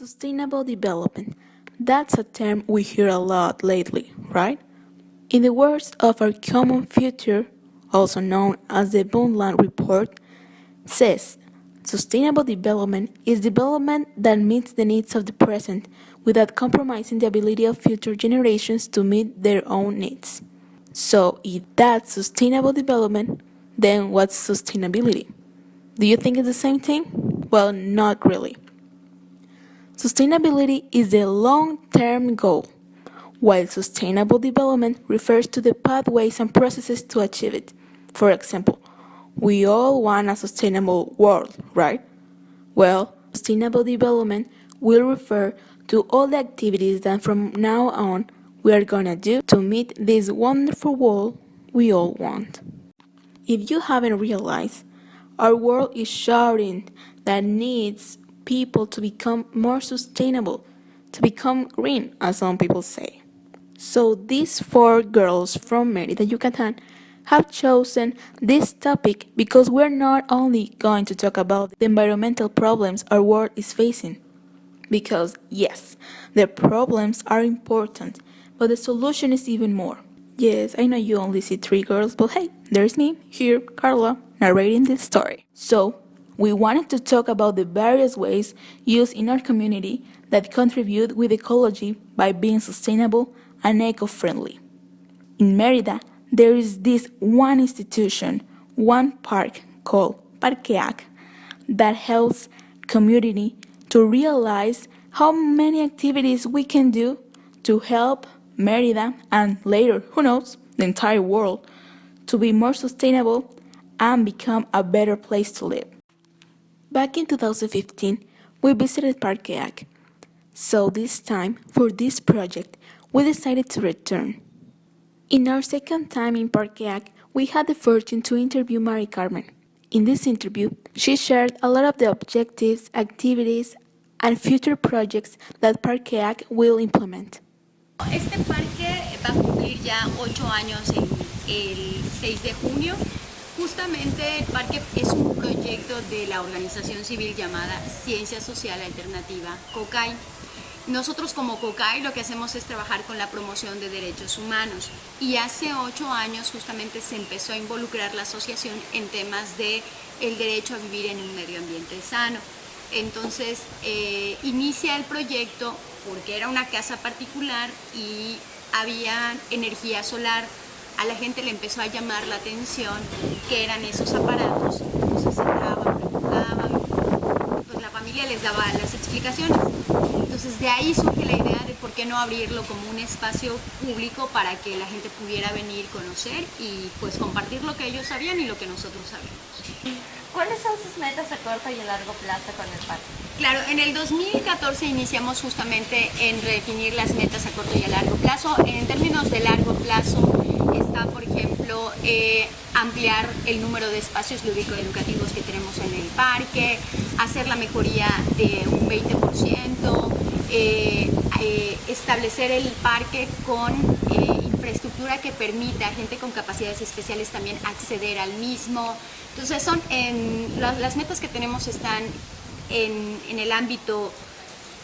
Sustainable development. That's a term we hear a lot lately, right? In the words of our common future, also known as the Bundland Report, says sustainable development is development that meets the needs of the present without compromising the ability of future generations to meet their own needs. So, if that's sustainable development, then what's sustainability? Do you think it's the same thing? Well, not really. Sustainability is the long-term goal, while sustainable development refers to the pathways and processes to achieve it. For example, we all want a sustainable world, right? Well, sustainable development will refer to all the activities that from now on we are gonna do to meet this wonderful world we all want. If you haven't realized, our world is shouting that needs people to become more sustainable, to become green, as some people say. So these four girls from Mérida, Yucatan, have chosen this topic because we're not only going to talk about the environmental problems our world is facing. Because, yes, the problems are important, but the solution is even more. Yes, I know you only see three girls, but hey, there's me, here, Carla, narrating this story. So, we wanted to talk about the various ways used in our community that contribute with ecology by being sustainable and eco-friendly. In Mérida, there is this one institution, one park called Parque that helps community to realize how many activities we can do to help Mérida and later, who knows, the entire world to be more sustainable and become a better place to live. Back in 2015, we visited Parque. So this time, for this project, we decided to return. In our second time in Parque, we had the fortune to interview Mari Carmen. In this interview, she shared a lot of the objectives, activities, and future projects that Parque will implement. Este parque va a cumplir ya 8 años el 6 de junio. Justamente el parque es un proyecto de la organización civil llamada Ciencia Social Alternativa, COCAI. Nosotros como COCAI lo que hacemos es trabajar con la promoción de derechos humanos y hace 8 años justamente se empezó a involucrar la asociación en temas de el derecho a vivir en un medio ambiente sano. Entonces inicia el proyecto porque era una casa particular y había energía solar. A la gente le empezó a llamar la atención que eran esos aparatos. Entonces entraban, preguntaban, pues la familia les daba las explicaciones. Entonces de ahí surge la idea de por qué no abrirlo como un espacio público para que la gente pudiera venir, conocer y pues compartir lo que ellos sabían y lo que nosotros sabemos. ¿Cuáles son sus metas a corto y a largo plazo con el parque? Claro, en el 2014 iniciamos justamente en redefinir las metas a corto y a largo plazo. En términos de largo plazo está, por ejemplo, ampliar el número de espacios lúdico-educativos que tenemos en el parque, hacer la mejoría de un 20%, establecer el parque con infraestructura que permita a gente con capacidades especiales también acceder al mismo. Entonces las metas que tenemos están en el ámbito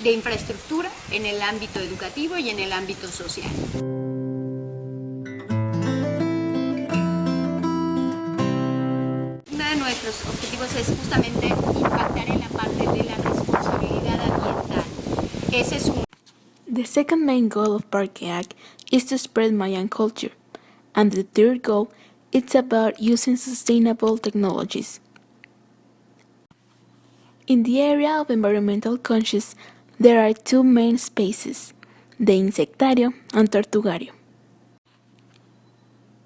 de infraestructura, en el ámbito educativo y en el ámbito social. Uno de nuestros objetivos es justamente impactar en la parte de la responsabilidad ambiental. Ese es un... The second main goal of Parque is to spread Mayan culture, and the third goal is about using sustainable technologies. In the area of environmental conscious, there are two main spaces, the Insectario and Tortugario.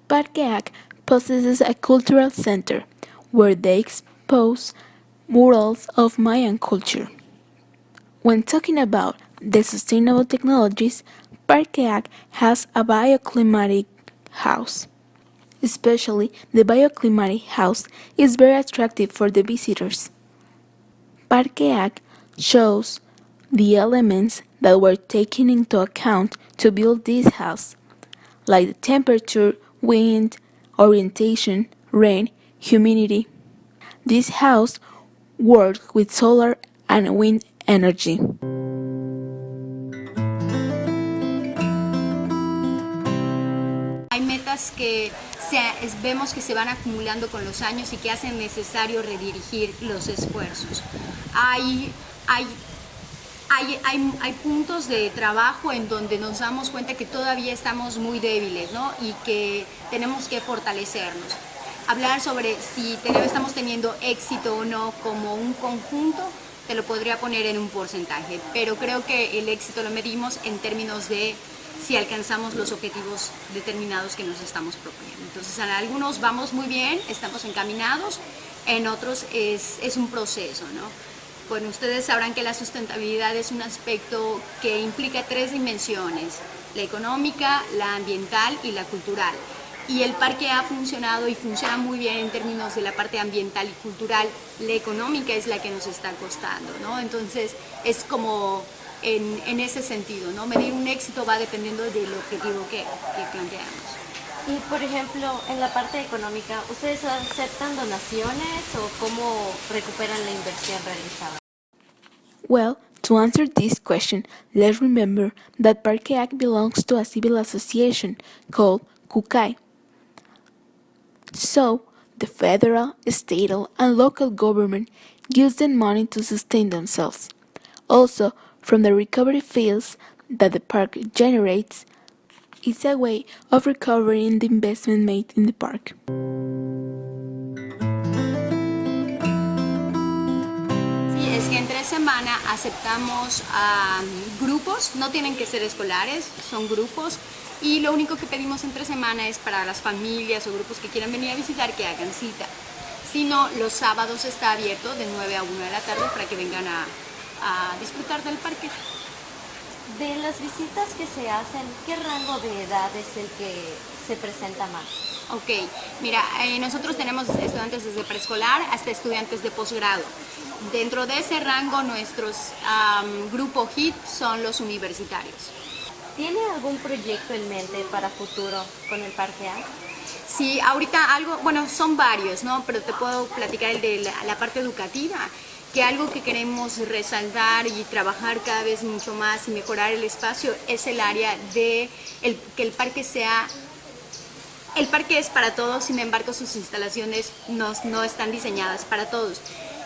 Parque possesses a cultural center where they expose murals of Mayan culture. When talking about the sustainable technologies, Parque has a bioclimatic house. Especially the bioclimatic house is very attractive for the visitors. Parque shows the elements that were taken into account to build this house, like the temperature, wind, orientation, rain, humidity. This house works with solar and wind energy. que vemos que se van acumulando con los años y que hacen necesario redirigir los esfuerzos. Hay puntos de trabajo en donde nos damos cuenta que todavía estamos muy débiles, ¿no? Y que tenemos que fortalecernos. Hablar sobre si estamos teniendo éxito o no como un conjunto, te lo podría poner en un porcentaje, pero creo que el éxito lo medimos en términos de si alcanzamos los objetivos determinados que nos estamos proponiendo. Entonces, en algunos vamos muy bien, estamos encaminados, en otros es un proceso, ¿no? Bueno, ustedes sabrán que la sustentabilidad es un aspecto que implica 3 dimensiones: la económica, la ambiental y la cultural. Y el parque ha funcionado y funciona muy bien en términos de la parte ambiental y cultural. La económica es la que nos está costando, ¿no? Entonces es como en ese sentido, ¿no? Medir un éxito va dependiendo del objetivo que planteamos. Y por ejemplo, en la parte económica, ¿ustedes aceptan donaciones o cómo recuperan la inversión realizada? Well, to answer this question, let's remember that Parque belongs to a civil association called CUCAI. So, the federal, state, and local government gives them money to sustain themselves. Also, from the recovery fees that the park generates, it's a way of recovering the investment made in the park. Sí, es que entre semana aceptamos a grupos, no tienen que ser escolares, son grupos, y lo único que pedimos entre semana es para las familias o grupos que quieran venir a visitar que hagan cita. Si no, los sábados está abierto de 9 a 1 de la tarde para que vengan a disfrutar del parque. De las visitas que se hacen, ¿qué rango de edad es el que se presenta más? Ok, mira, nosotros tenemos estudiantes desde preescolar hasta estudiantes de posgrado. Dentro de ese rango, nuestros grupo HIT son los universitarios. ¿Tiene algún proyecto en mente para futuro con el Parque A? Sí, ahorita algo, bueno, son varios, ¿no? Pero te puedo platicar el de la parte educativa, que algo que queremos resaltar y trabajar cada vez mucho más y mejorar el espacio es el área de que el parque sea... El parque es para todos, sin embargo sus instalaciones no están diseñadas para todos.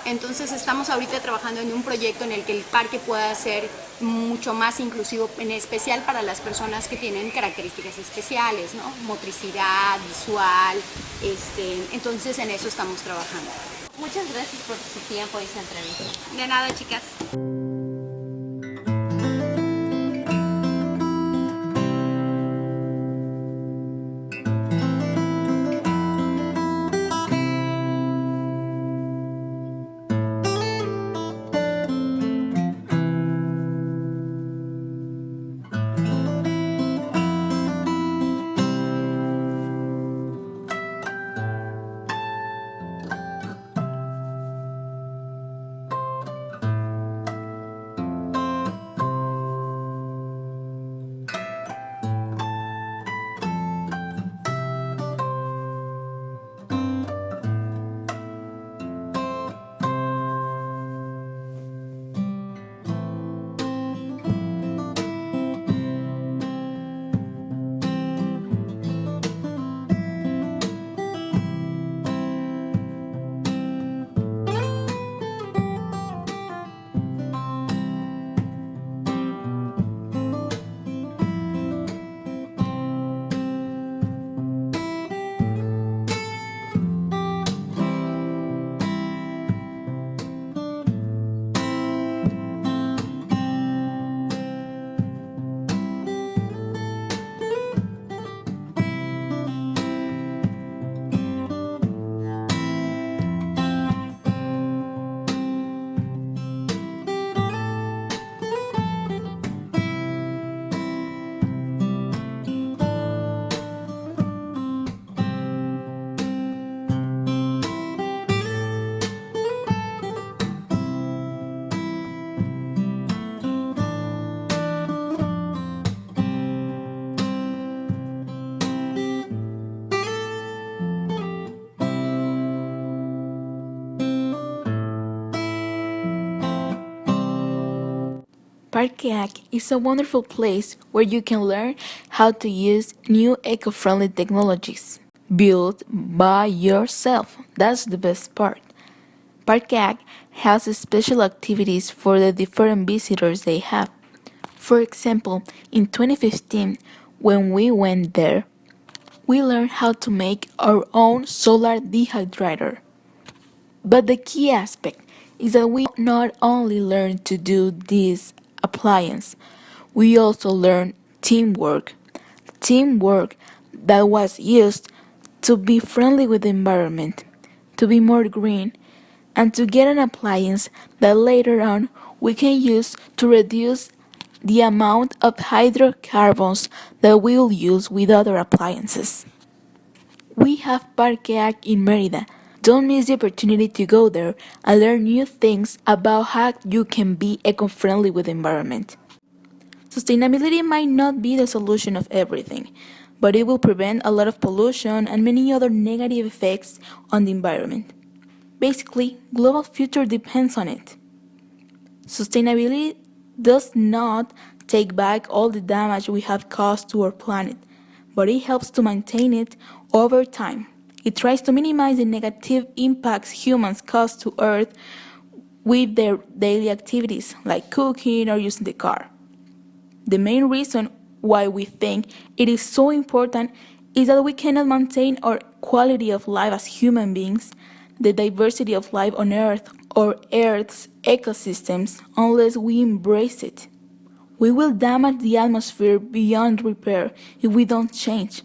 Entonces estamos ahorita trabajando en un proyecto en el que el parque pueda ser mucho más inclusivo, en especial para las personas que tienen características especiales, ¿no? Motricidad, visual, entonces en eso estamos trabajando. Muchas gracias por su tiempo y su entrevista. De nada, chicas. Parque is a wonderful place where you can learn how to use new eco-friendly technologies built by yourself. That's the best part. Parque has special activities for the different visitors they have. For example, in 2015, when we went there, we learned how to make our own solar dehydrator. But the key aspect is that we not only learn to do this appliance, we also learn teamwork. Teamwork that was used to be friendly with the environment, to be more green, and to get an appliance that later on we can use to reduce the amount of hydrocarbons that we'll use with other appliances. We have Parque in Merida. Don't miss the opportunity to go there and learn new things about how you can be eco-friendly with the environment. Sustainability might not be the solution of everything, but it will prevent a lot of pollution and many other negative effects on the environment. Basically, global future depends on it. Sustainability does not take back all the damage we have caused to our planet, but it helps to maintain it over time. It tries to minimize the negative impacts humans cause to Earth with their daily activities like cooking or using the car. The main reason why we think it is so important is that we cannot maintain our quality of life as human beings, the diversity of life on Earth, or Earth's ecosystems unless we embrace it. We will damage the atmosphere beyond repair if we don't change.